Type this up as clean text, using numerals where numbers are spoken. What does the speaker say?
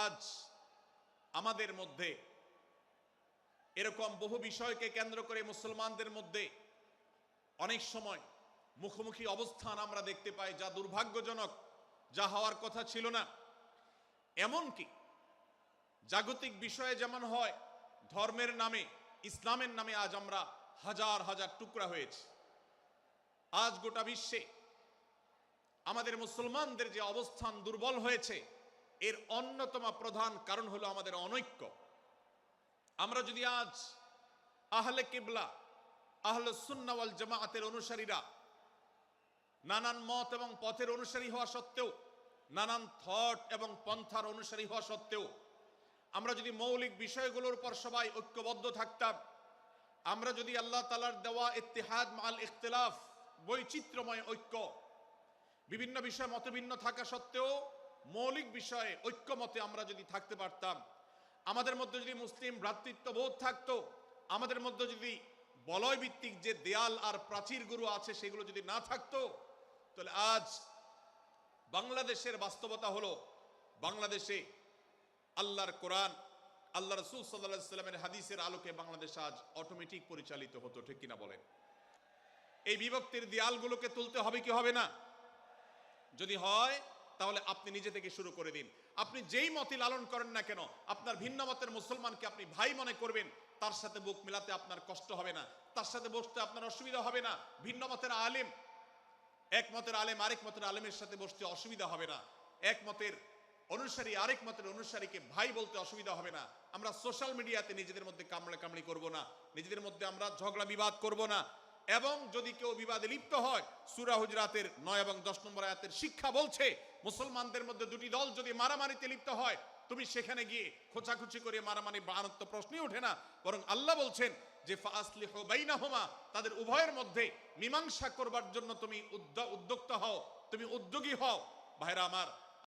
আজ আমাদের মধ্যে এরকম বহু বিষয়কে কেন্দ্র করে মুসলমানদের মধ্যে অনেক সময় মুখোমুখি অবস্থান আমরা দেখতে পাই, যা দুর্ভাগ্যজনক, যা হওয়ার কথা ছিল না। এমনকি জাগতিক বিষয়ে যেমন হয়, ধর্মের নামে, ইসলামের নামে আজ আমরা হাজার হাজার টুকরা হয়েছি। আজ গোটা বিশ্বে আমাদের মুসলমানদের যে অবস্থান দুর্বল হয়েছে, এর অন্যতম প্রধান কারণ হলো আমাদের অনৈক্য। আমরা যদি আজ আহলে কিবলা, আহলে সুন্নাহ ওয়াল জামাআতের অনুসারীরা নানান মত এবং পথের অনুসারী হওয়া সত্ত্বেও, নানান থট এবং পন্থার অনুসারী হওয়া সত্ত্বেও, আমরা যদি মৌলিক বিষয়গুলোর উপর সবাই ঐক্যবদ্ধ থাকতাম, আমরা যদি আল্লাহ তাআলার দেওয়া ইত্তিহাদ মাল ইখতিলাফ, বৈচিত্র্যময় ঐক্য, বিভিন্ন বিষয় মতভিন্ন থাকা সত্ত্বেও মৌলিক বিষয়ে ঐক্যমতে আমরা যদি থাকতে পারতাম, আমাদের মধ্যে যদি মুসলিম ভ্রাতৃত্ববোধ থাকতো, আমাদের মধ্যে যদি বলয় ভিত্তিক যে দেয়াল আর প্রাচীরগুলো আছে সেগুলো যদি না থাকতো, তাহলে আজ বাংলাদেশের বাস্তবতা হলো, বাংলাদেশে আল্লাহর কোরআন, আল্লাহ রাসূল সাল্লাল্লাহু আলাইহি ওয়াসাল্লামের হাদিসের আলোকে বাংলাদেশ আজ অটোমেটিক পরিচালিত হতো। ঠিক কিনা বলেন? এই বিভক্তির দেয়ালগুলোকে তুলতে হবে কি হবে না? যদি হয় তাহলে আপনি নিজে থেকে শুরু করে দিন। আপনি যেই মতই লালন করেন না কেন, আপনার ভিন্ন মতের মুসলমানকে আপনি ভাই মনে করবেন, তার সাথে বুক মিলাতে আপনার কষ্ট হবে না, তার সাথে বসতে আপনার অসুবিধা হবে না। ভিন্ন মতের আলেম, এক মতের আলেম আরেক মতের আলেমের সাথে বসতে অসুবিধা হবে না, এক মতের অনুসারী আরেক মতের অনুসারীকে ভাই বলতে অসুবিধা হবে না। আমরা সোশ্যাল মিডিয়াতে নিজেদের মধ্যে কামড়াকামড়ি করব না, নিজেদের মধ্যে আমরা ঝগড়া বিবাদ করব না। এবং যদি কেউ বিবাদে লিপ্ত হয়, সূরা হুজরাতের 9 এবং 10 নম্বর আয়াতের শিক্ষা বলছে, মুসলমানদের মধ্যে দুটি দল যদি মারামারিতে লিপ্ত হয়, তুমি সেখানে গিয়ে খোঁচাখুচি করে মারামারি বানানোর তো প্রশ্নই ওঠে না। বরং আল্লাহ বলছেন যে ফাসলিহু বাইনাহুমা, তাদের উভয়ের মধ্যে মীমাংসা করবার জন্য তুমি উদ্যোক্তা হও, তুমি উদ্যোগী হও। ভাইরা আমার,